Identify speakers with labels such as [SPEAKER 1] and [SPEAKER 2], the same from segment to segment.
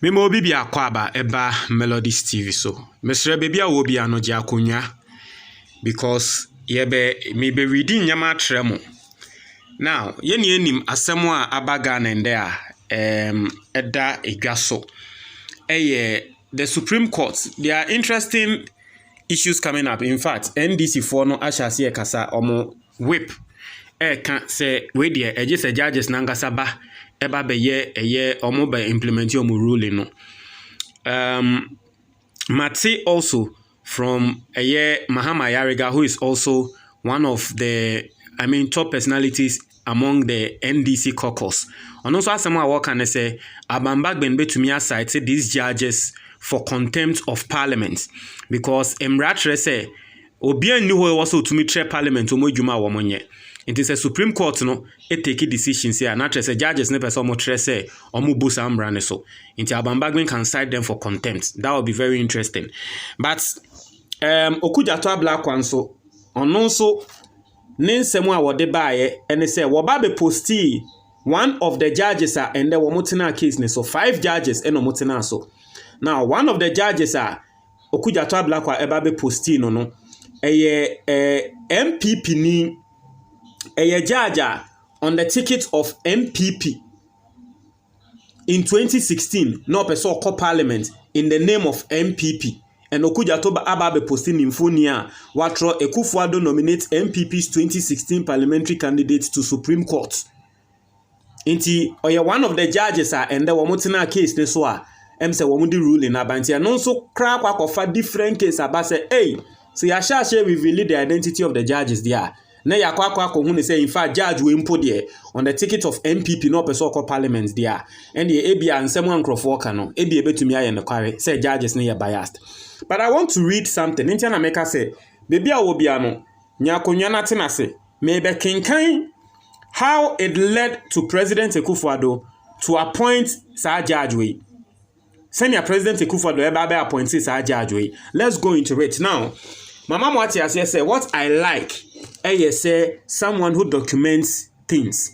[SPEAKER 1] Memo bibi akwaba eba Melodies TV so. Mesre baby a wobi ano je akonya because me be reading nyama tremo. Now, yeni enim asemo a abaga na ende a eda egwaso. The Supreme Court, there are interesting issues coming up. In fact, NDC for no ashasi kasa omo whip can say we there just judges nangasa ba eba be ye omo be implement your ruling no. Matse also from Mahama Yariga, who is also one of the top personalities among the NDC caucus. And also as someone work and say Alban Bagbin betumi aside say these judges for contempt of parliament because Emratre say Obian knew who also to meet parliament to Mojuma Womonye. It is a Supreme Court no it take decisions here. Not say judges never so much say or mubusa ambrane so. Into Alban Bagbin can cite them for contempt. That would be very interesting. But Okudzeto black one so on also Ninsemu a wode bae and say wababe posti one of the judges are and the womotina case ne so 5 judges and omotina so. Now one of the judges are Okudzeto black wa ebabe posti no MPP ni judge on the ticket of MPP in 2016 no person call parliament in the name of MPP. And Okudzeto ababe posting infonia watro Ekufuado nominate MPP's 2016 parliamentary candidate to Supreme Court. Inti oye one of the judges are and the womotina case ne so a say womudi ruling abanti and also crack kwa different case about say hey so ya share reveal the identity of the judges there. Na ya kwa hu say in fact judge we impo there on the ticket of MPP no person call parliament there. And the ebia ansem ankrofo ka no ebia betumi aye no kware say judges ne biased. But I want to read something. Intiana Meka say, baby a wobiano, nyakonwa na tenase, maybe kinkan how it led to President Ekufuado to appoint Sir Judge we. Senior President Ekufuado eba appoint Sir Judge we. Let's go into it now. Mama Mwati has say what I like, say someone who documents things.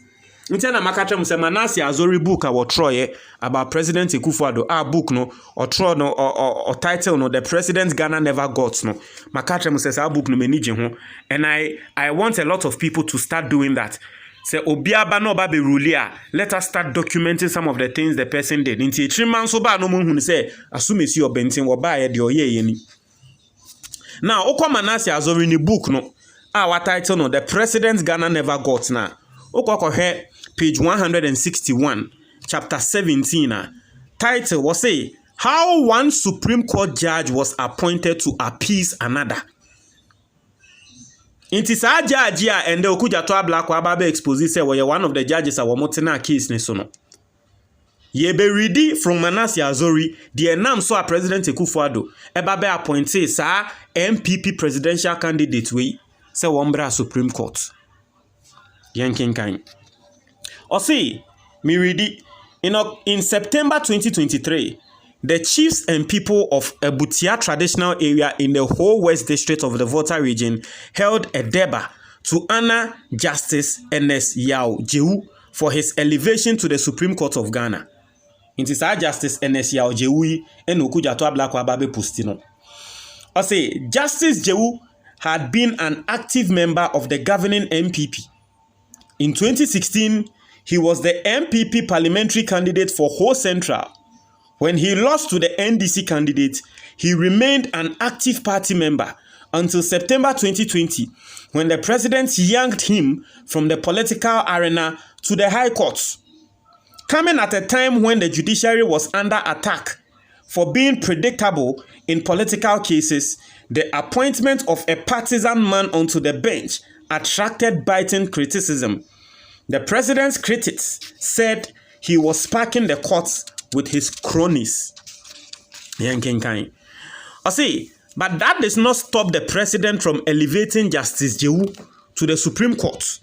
[SPEAKER 1] Intiana Makatra Musemanasi Azori book or Troye about President Ekufuado. Our book no or Tro no or title no the President Ghana never got no. Makatra Muses our book no meniji ho. And I want a lot of people to start doing that. Say Obiaba no babe rulia. Let us start documenting some of the things the person did. Inti 3 months oba no mun say assume si obentin wo ba ye de oye yeni. Now Okwa Manasi Azori ni book no. Our title no the President Ghana never got na. Okwa page 161, chapter 17. Title was say how one Supreme Court judge was appointed to appease another. Inti sa judge ya and Okudzeto black wa babe expose say we one of the judges a womotina case ne so no. Ye be ready from Manasi Azori the enam so a President Ekufuado ebabe appointed sa MPP presidential candidate we say wombra Supreme Court. Yankin kind. Or see, me read it. In September 2023, the chiefs and people of Ebutia traditional area in the whole West District of the Volta region held a deba to honor Justice Ernest Yao Jehu for his elevation to the Supreme Court of Ghana. It is our Justice Ernest Yao Jehu and Okudzeto black wababe pustino. Or say, Justice Jehu had been an active member of the governing MPP. In 2016, he was the MPP parliamentary candidate for Ho Central. When he lost to the NDC candidate, he remained an active party member until September 2020, when the president yanked him from the political arena to the High Court. Coming at a time when the judiciary was under attack for being predictable in political cases, the appointment of a partisan man onto the bench attracted biting criticism. The president's critics said he was sparking the courts with his cronies. But that does not stop the president from elevating Justice Jehu to the Supreme Court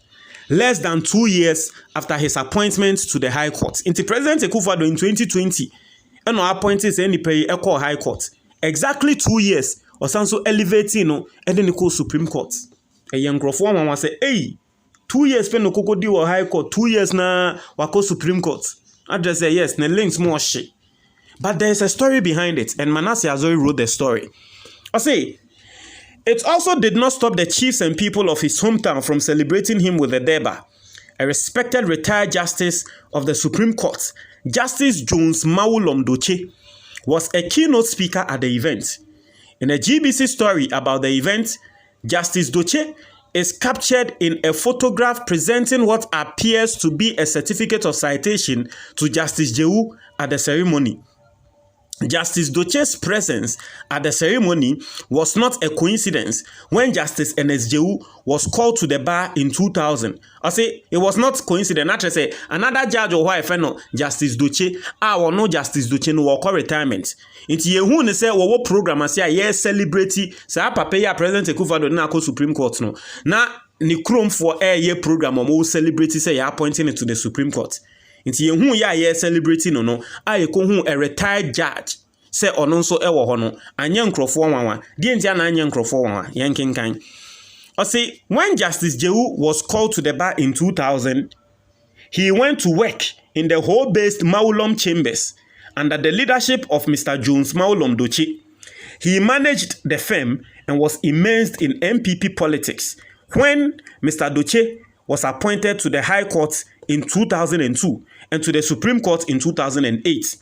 [SPEAKER 1] less than 2 years after his appointment to the High Court. Into President Ekufuado in 2020, and appointed NPP High Court. Exactly 2 years, or so elevating and then the Supreme Court. A young Crawford one say, hey, 2 years spend no koko di wa High Court, 2 years na wako Supreme Court. I just say yes, ne links more shit. But there's a story behind it, and Manasseh Azori wrote the story. I say, it also did not stop the chiefs and people of his hometown from celebrating him with a deba. A respected retired justice of the Supreme Court, Justice Jones Mawulom Doche, was a keynote speaker at the event. In a GBC story about the event, Justice Doche is captured in a photograph presenting what appears to be a certificate of citation to Justice Jehu at the ceremony. Justice Doche's presence at the ceremony was not a coincidence when Justice Ernest Jehu was called to the bar in 2000. I say it was not coincidence. Not to say another judge or wife, no Justice Doche, or no Justice Doche no work retirement. Inti yehu ne say wo program say ye celebrity say papa ya President Akufo-Addo na ko Supreme Court no. Na ni krom for ye program o celebrity say ya appointing it to the Supreme Court. Inti yehu ya ye celebrity no hu a retired judge say ono nso ewo ho no anye nkrofo wanwa die ntia na anye nkrofo wanwa yenkenkan. I say when Justice Jehu was called to the bar in 2000, he went to work in the hall-based Mawulom chambers under the leadership of Mr. Jones Mawulom Doche. He managed the firm and was immersed in NPP politics when Mr. Doche was appointed to the High Court in 2002 and to the Supreme Court in 2008.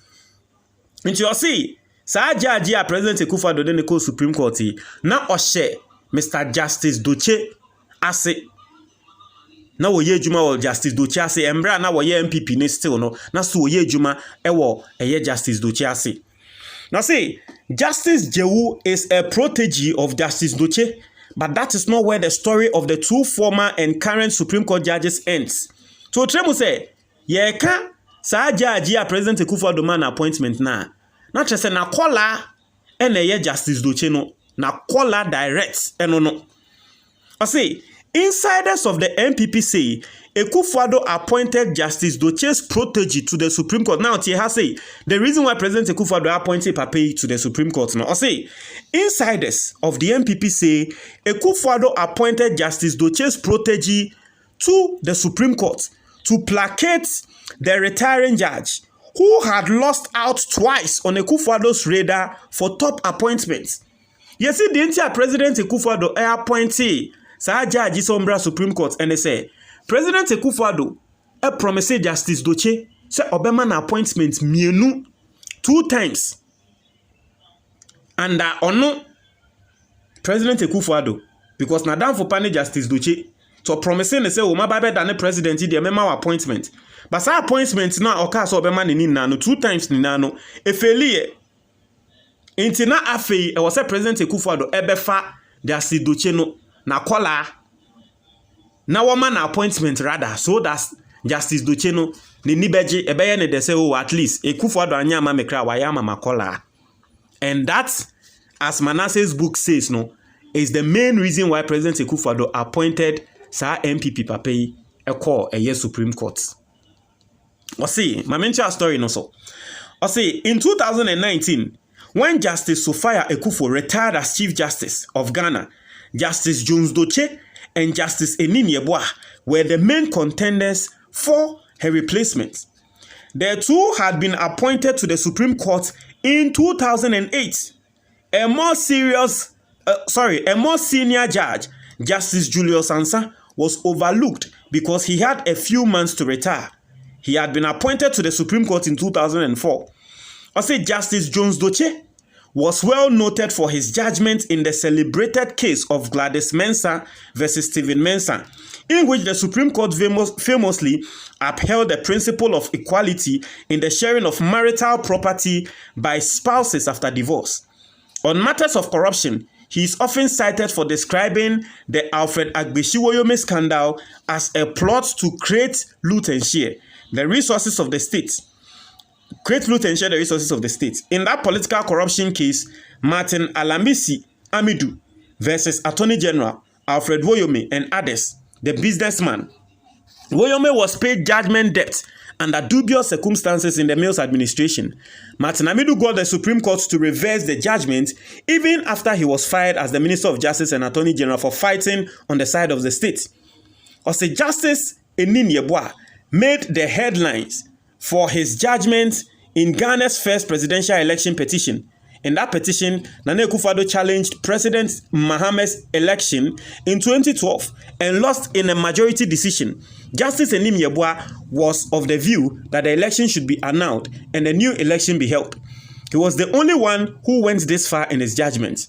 [SPEAKER 1] And you see, Sir Judge President Akufo-Addo de ko Supreme Court na oshe Mr. Justice Doche ase na wo ye adwuma wo Justice Doche ase embra na wo ye MPP ne still no na so wo ye adwuma wo eye Justice Doche ase. Now see, Justice Jehu is a protege of Justice Doche, but that is not where the story of the two former and current Supreme Court judges ends. So Tremu say, ye ka Sir Judge President Akufo-Addo man appointment na just say na kola ene ye Justice Doche no na kola direct eno no. I say insiders of the NPP say Akufo-Addo appointed Justice Doche's protege to the Supreme Court. Now he has say the reason why President Akufo-Addo appointed Pape to the Supreme Court no. I say insiders of the NPP say Akufo-Addo appointed Justice Doche's protege to the Supreme Court to placate the retiring judge who had lost out twice on Akufo-Addo's radar for top appointments. You see, the entire President Akufo-Addo appointee Sir Judge Sombra Supreme Court and they say President Akufo-Addo promised Justice Doche say obema na appointment mienu 2 times. And ono President Akufo-Addo because na down for pane Justice Doche to promising they say o ma ba be than president dey mema appointment. But sa appointment na oka so obema ni na no 2 times ni na no efeli inti na afei e was President Akufo-Addo ebefa Justice Doche no na kola na woman appointment rather so that Justice Doche no ni nibeje ebeye ne de say oh at least Akufo-Addo anya ma mekra wa ya mama kola. And that, as Manasseh's book says no, is the main reason why President Akufo-Addo appointed Sir MPP Pape a Supreme Court. I see, my mention story no so. I see, in 2019, when Justice Sophia Ekufo retired as Chief Justice of Ghana, Justice Jones Doche and Justice Enin Yeboah were the main contenders for her replacement. The two had been appointed to the Supreme Court in 2008. A more senior judge, Justice Julius Ansah, was overlooked because he had a few months to retire. He had been appointed to the Supreme Court in 2004. I say Justice Jones Doche was well noted for his judgment in the celebrated case of Gladys Mensah versus Stephen Mensah, in which the Supreme Court famously upheld the principle of equality in the sharing of marital property by spouses after divorce. On matters of corruption, he is often cited for describing the Alfred Agbechiwoyome scandal as a plot to create, loot and share the resources of the state. In that political corruption case, Martin Alamisi Amidou versus Attorney General Alfred Woyome and others, the businessman. Woyome was paid judgment debt under dubious circumstances in the Mills administration. Martin Amidou got the Supreme Court to reverse the judgment even after he was fired as the Minister of Justice and Attorney General for fighting on the side of the state. Also, Justice Enin Yeboah made the headlines for his judgment in Ghana's first presidential election petition. In that petition, Nana Akufo-Addo challenged President Mahama's election in 2012 and lost in a majority decision. Justice Enim Yeboah was of the view that the election should be annulled and a new election be held. He was the only one who went this far in his judgment.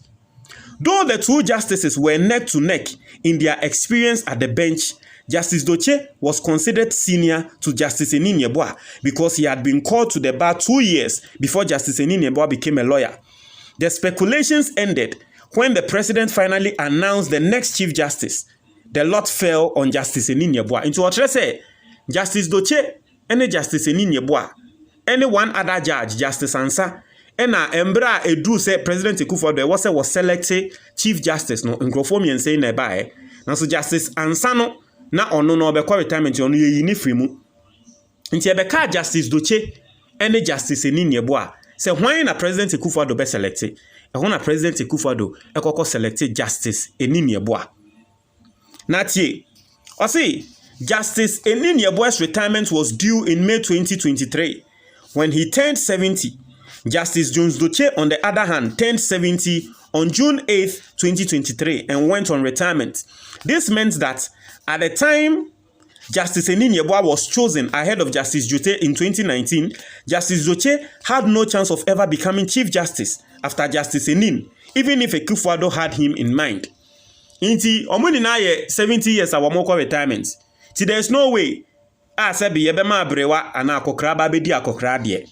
[SPEAKER 1] Though the two justices were neck to neck in their experience at the bench, Justice Doche was considered senior to Justice Enim Yeboah because he had been called to the bar 2 years before Justice Enim Yeboah became a lawyer. The speculations ended when the president finally announced the next Chief Justice. The lot fell on Justice Enim Yeboah. Into what I say, Justice Doche and Justice Enim Yeboah, any one other judge, Justice Ansa, and Embra Edu say President Akufo-Addo was selected Chief Justice no Nkrofo say nearby. Now so Justice Ansa no na ono no be retirement ono ye ni free mu. Nti ebeka Justice Doche and Justice Enim Yeboah say when na President Akufo-Addo be selected, when na President Akufo-Addo ekoko selected Justice Enim Yeboah. Na tie o say Justice Enim Yeboah's retirement was due in May 2023 when he turned 70. Justice Jones Doche, on the other hand, turned 70 on June 8, 2023 and went on retirement. This meant that at the time Justice Enim Yeboah was chosen ahead of Justice Doche in 2019, Justice Doche had no chance of ever becoming Chief Justice after Justice Enim, even if Akufo-Addo had him in mind. Inti, omuni na ye 70 years awamoko retirement. See, there's no way asabi yebema abrewa ana akokra ba bedi akokra de.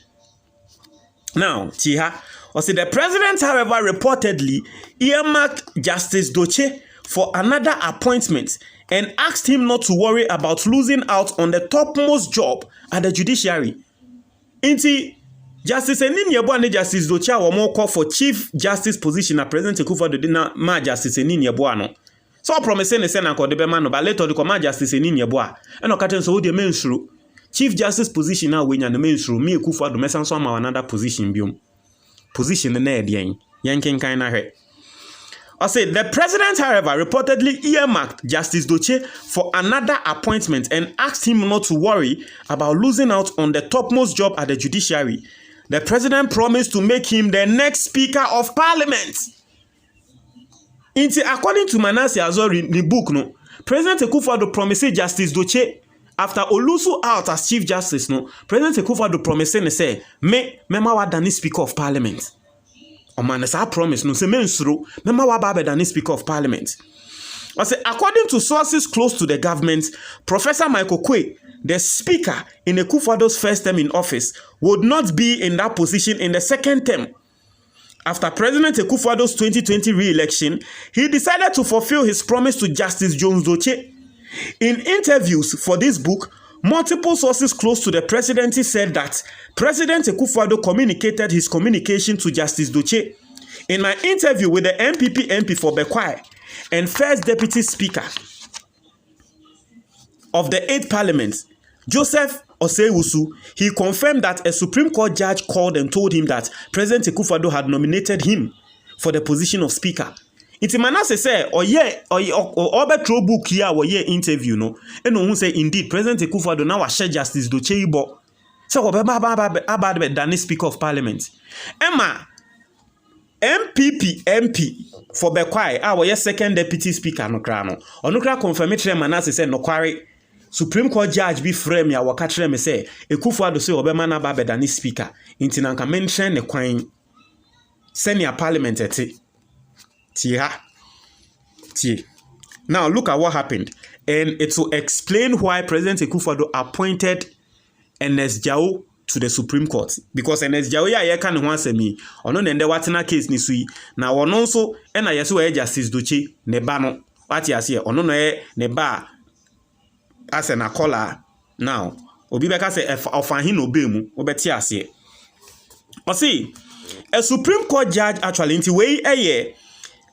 [SPEAKER 1] Now, Tiha, the president, however, reportedly earmarked Justice Doche for another appointment and asked him not to worry about losing out on the topmost job at the judiciary. Inti, Justice Enim Yeboah and Justice Doche were more called for Chief Justice position at President Akufo-Addo dina ma Justice Enim Yeboah no. So promising the Senate called the Bemano, but later the command Justice Enim Yeboah. And no curtain so the main through. Chief Justice position now when the main through me Akufo-Addo mesan so ma another position biom. Position the na edian. Yankin kinda he. I said the president, however, reportedly earmarked Justice Doche for another appointment and asked him not to worry about losing out on the topmost job at the judiciary. The president promised to make him the next Speaker of Parliament. According to Manasseh Azori in the book, no, President Akufo-Addo promised Justice Doche after Olusu out as Chief Justice, no, President Akufo-Addo promised to say, Mema wa dani Speaker of Parliament. Omanesa promise no se mensuro Mema wa babe dani Speaker of Parliament. I say, according to sources close to the government, Professor Michael Kwe, the Speaker in Akufo-Addo's first term in office, would not be in that position in the second term. After President Akufo-Addo's 2020 re-election, he decided to fulfill his promise to Justice Jones Doche. In interviews for this book, multiple sources close to the presidency said that President Akufo-Addo communicated his communication to Justice Doche. In my interview with the NPP MP for Bekwai and First Deputy Speaker of the 8th Parliament, Joseph Osei-Wusu, he confirmed that a Supreme Court judge called and told him that President Akufo-Addo had nominated him for the position of Speaker. Iti Manasseh say, obetro book here or ye interview no, and no one say indeed President Akufo-Addo now share Justice Doche ibo. So abad Dani Speaker of Parliament. Emma NPP MP for Bekwai, our second Deputy Speaker no krano. Onukra confirmatory Manasseh say no quarry. Supreme Court judge be frame ya wakatre me say Akufo-Addo say obema na ba Dani Speaker. Inti nanka mention ne kwan senior Parliament ete. Tie. Now look at what happened, and it will explain why President Akufo-Addo appointed Ernest Jao to the Supreme Court, because Ernest Jao ya kan ho asemi ono nende watena case ni sui na ono nso na yeso e Justice Doche ne ba no wati ase ono no e ne ba ase na kola. Now obi beka say ofahin no be mu obeti ase o see a Supreme Court judge actually nti we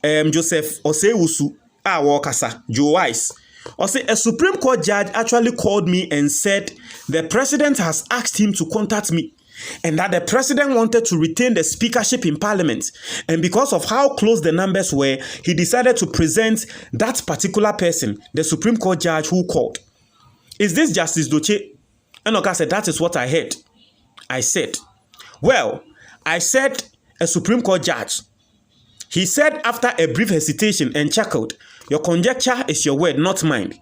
[SPEAKER 1] Joseph Osei-Wusu Wakasa Joe Wise. A Supreme Court judge actually called me and said the president has asked him to contact me and that the president wanted to retain the speakership in Parliament, and because of how close the numbers were, he decided to present that particular person, the Supreme Court judge who called. Is this Justice Doche? And Oka said, that is what I heard. I said, Well, I said a Supreme Court judge. He said after a brief hesitation and chuckled, your conjecture is your word, not mine.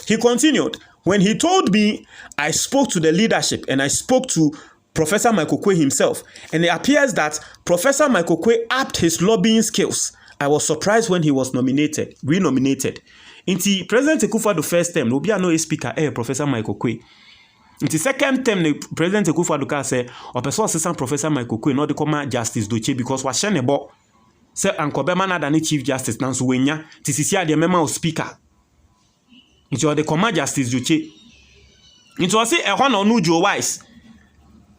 [SPEAKER 1] He continued, when he told me, I spoke to the leadership and I spoke to Professor Michael Quay himself, and it appears that Professor Michael Quay upped his lobbying skills. I was surprised when he was renominated. Inti President Akufo-Addo first term, no be no speaker, Professor Michael Quay. Inti second term, the President Akufo-Addo ka say, opeso assistant Professor Michael Quay no de come Justice Doche because wa shene bo say anko be man than Chief Justice nanso wenya ti sisi ade mema o speaker. Inti o de come Justice Doche. Inti o say e ho na onu Joe Wise.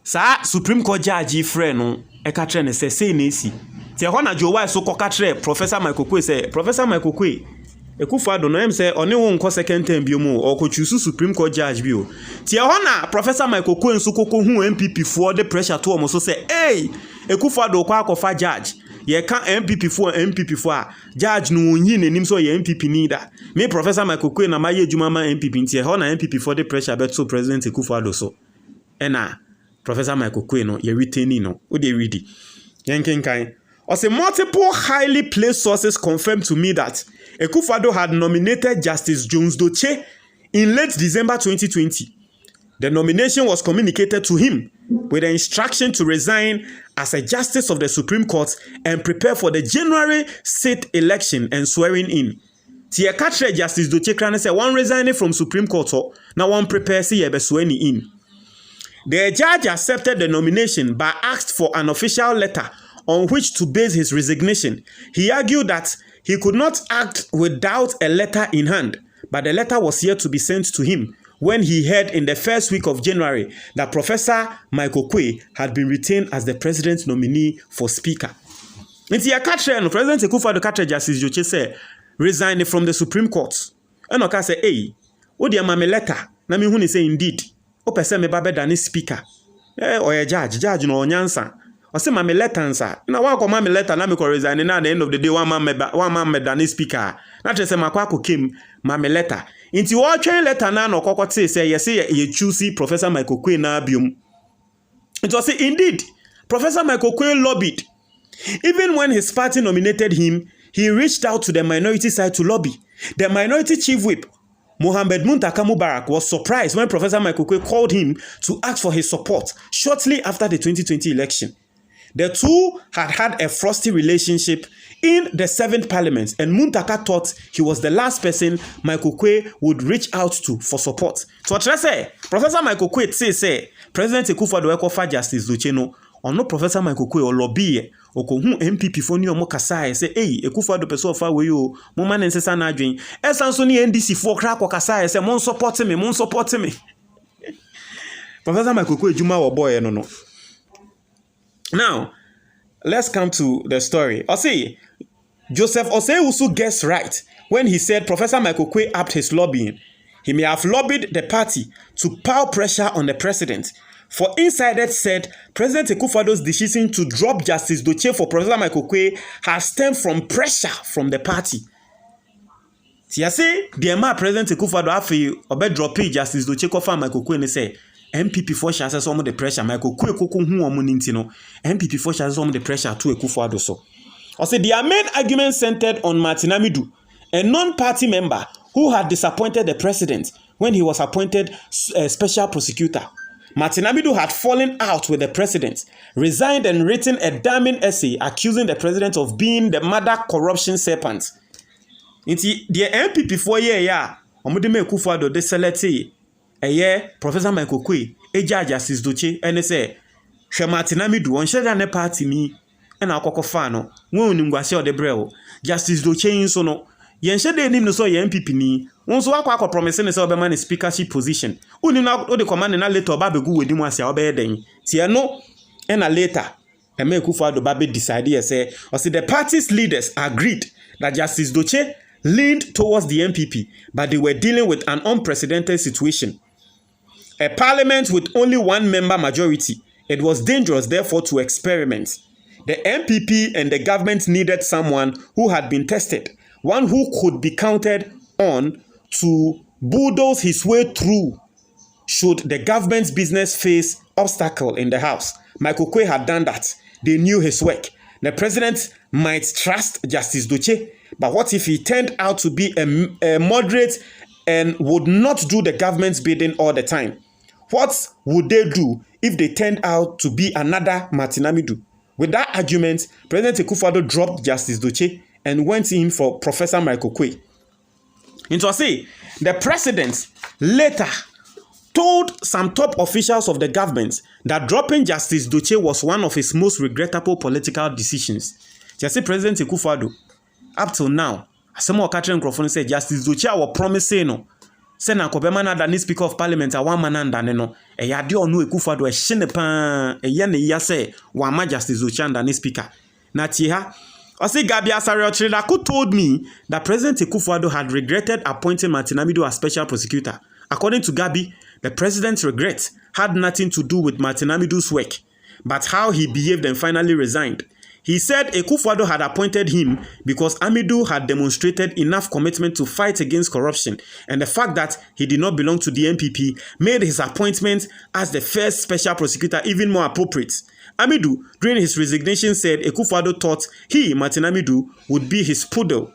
[SPEAKER 1] Sa Supreme Court judge friend no e ka tre ne say na esi. Ti e ho na Joe Wise so ko ka tre Professor Michael Quay say Professor Michael Quay Akufo-Addo no em say oni won ko second term bi mu o ko choose Supreme Court judge bi o. Ti e ho na Professor Michael Quay nso koko hu MPP for the pressure to omo so say hey Akufo-Addo ko akofa judge ye kan MPP for a judge no onyi nanim so ye MPP neither. Me Professor Michael Quay na maye adwuma ma MPP nti e ho na MPP for the pressure bet so President Akufo-Addo so. Ena Professor Michael Quay no ye retaining no o dey ready. Yenkenkan also, multiple highly placed sources confirmed to me that Akufo-Addo had nominated Justice Jones Doche in late December 2020. The nomination was communicated to him with the instruction to resign as a justice of the Supreme Court and prepare for the January state election and swearing in. Tia katre Justice Doche krane say one resigning from Supreme Court now one prepare see be swearing in. The judge accepted the nomination but asked for an official letter on which to base his resignation. He argued that he could not act without a letter in hand, but the letter was yet to be sent to him when he heard in the first week of January that Professor Michael Quay had been retained as the president's nominee for speaker. Inti ya katre no President Akufo-Addo katre Justice Doche say resign from the Supreme Court. And oka say, hey, o di ama me letter na me hu ni say indeed o pese me ba be dane speaker. Oye judge no onyansa. I say my letter answer. Na wa ko ma me letter na me ko resign na at the end of the day one man me dane speaker. Na tre say makwa ko kem ma me letter. Inti wo twen letter na no kokoti say yes ye choose Professor Michael Quay na biom. It was indeed Professor Michael Quay lobbied. Even when his party nominated him, he reached out to the minority side to lobby. The minority chief whip Mohammed Muntaka Mubarak was surprised when Professor Michael Quay called him to ask for his support shortly after the 2020 election. The two had a frosty relationship in the 7th Parliament, and Muntaka thought he was the last person Michael Quay would reach out to for support. So what I say, Professor Michael Quay say President Akufo-Addo ekofa Justice Doche no, ono Professor Michael Quay o lobby okohu MPP fo ni omo kasa say hey Akufo-Addo person fa we yo mo man nsesa na adwen esanso ni NDC fo kra ko kasa say mon support me Professor Michael Quay juma wo boy no. Now, let's come to the story. Osei, Joseph Osei also guessed right when he said Professor Michael Quay upped his lobbying. He may have lobbied the party to pile pressure on the president. For insiders said President Akufo-Addo's decision to drop Justice Doche for Professor Michael Quay has stemmed from pressure from the party. Tiase, the President Akufo-Addo afi obe drop Justice Doche kofa Michael Quay ne say MPP for share some of the pressure Michael Quay koko hu omo ninti no MPP for share some of the pressure to Akufo-Addo so. I said their main argument centered on Martin Amidu, a non-party member who had disappointed the president when he was appointed special prosecutor. Martin Amidu had fallen out with the president, resigned and written a damning essay accusing the president of being the mother corruption serpent. Inti the MPP for year omo de me Akufo-Addo de select Professor Michael Quay, Justice Doche, and say, She Martin Amidu, on share than a party me, and our cocofano, wounding Guasio de Brel, Justice Doche in sono, yen shed the name no so ye MPP ni, once wako promising a Oberman speakership position, only now the command and a little baby go with him was your bedding. See, no, and a later, and make Akufo-Addo baby decided, say, or see the party's leaders agreed that Justice Doche leaned towards the MPP, but they were dealing with an unprecedented situation. A parliament with only one member majority, it was dangerous therefore to experiment. The MPP and the government needed someone who had been tested, one who could be counted on to bulldoze his way through should the government's business face obstacle in the House. Michael Kwe had done that, they knew his work. The president might trust Justice Doche, but what if he turned out to be a moderate and would not do the government's bidding all the time? What would they do if they turned out to be another Martin Amidu? With that argument, President Akufo-Addo dropped Justice Doche and went in for Professor Michael Kwe. And to say, the president later told some top officials of the government that dropping Justice Doche was one of his most regrettable political decisions. Just President Akufo-Addo, up till now, some of the microphone said Justice Doche was promising no. Say na kobema na dani Speaker of Parliament a one man and dane no. Yade onu Akufo-Addo ehye pa eye ne ya say wa ma Justice Doche and dani Speaker. Na tie ha. Osi Gabi Asare Ochiridaku told me that President Akufo-Addo had regretted appointing Martin Amidu as special prosecutor. According to Gabi, the president's regret had nothing to do with Martin Amidu's work, but how he behaved and finally resigned. He said Akufo-Addo had appointed him because Amidu had demonstrated enough commitment to fight against corruption, and the fact that he did not belong to the NPP made his appointment as the first special prosecutor even more appropriate. Amidu, during his resignation, said Akufo-Addo thought he, Martin Amidu, would be his poodle.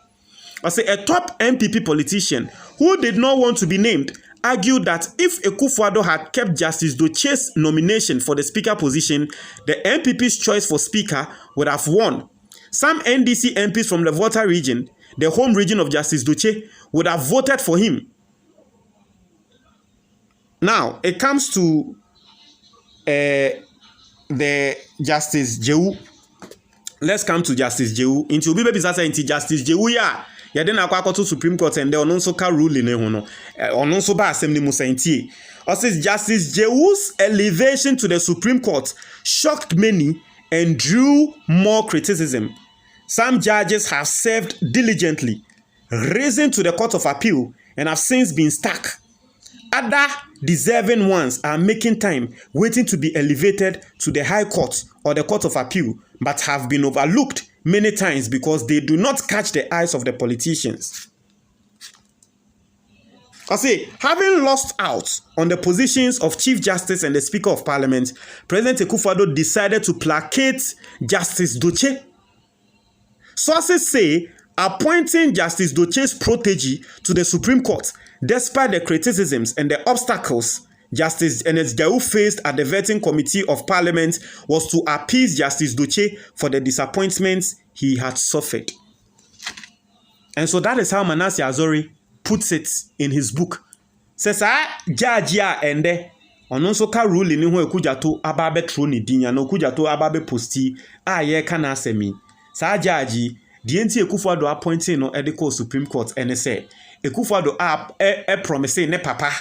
[SPEAKER 1] I say a top NPP politician who did not want to be named argued that if Akufo-Addo had kept Justice Doche's nomination for the speaker position, the NPP's choice for speaker would have won. Some NDC MPs from the Volta region, the home region of Justice Doche, would have voted for him. Now, it comes to the Justice Jehu. Let's come to Justice Jehu. Into Bibe Bisasa into Justice Jehu ya. Yade na kwa to Supreme Court and ono nso ka rule ne ho no. Ono nso ba asem ni musantie. Osis Justice Jehu's elevation to the Supreme Court shocked many and drew more criticism. Some judges have served diligently, risen to the Court of Appeal, and have since been stuck. Other deserving ones are making time waiting to be elevated to the High Court or the Court of Appeal, but have been overlooked many times because they do not catch the eyes of the politicians. I say, having lost out on the positions of Chief Justice and the Speaker of Parliament, President Akufo-Addo decided to placate Justice Doche. Sources say appointing Justice Doche's protege to the Supreme Court, despite the criticisms and the obstacles Justice Jehu faced at the vetting committee of Parliament, was to appease Justice Doche for the disappointments he had suffered. And so that is how Manasseh Azori puts it in his book. Says, judge ya ende ononso ka rule ni ho Okudzeto ababe tro ni dinya na Okudzeto ababe posti ye kana asemi. Sa judge the enti Akufo-Addo appointing no ediko Supreme Court ene say Akufo-Addo promise ne papa.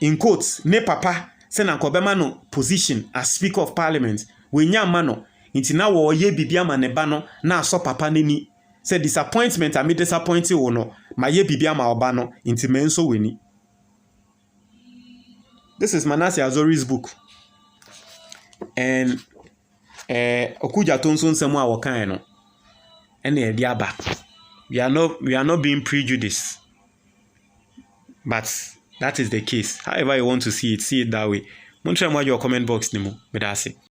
[SPEAKER 1] In quotes, ne papa se na nkobema no position as Speaker of Parliament. We nya mano inti na wo ye bibia ma ne ba no na aso papa neni. Say disappointment ami disappointing wo no ma ye bibia ma oba no inti me nso weni. This is Manasseh Azori's book. And Okudzeto nso nsemu a wokan no. Ene e dia ba. We are not being prejudiced. But that is the case. However you want to see it that way. Mon try your comment box nimo. Medase.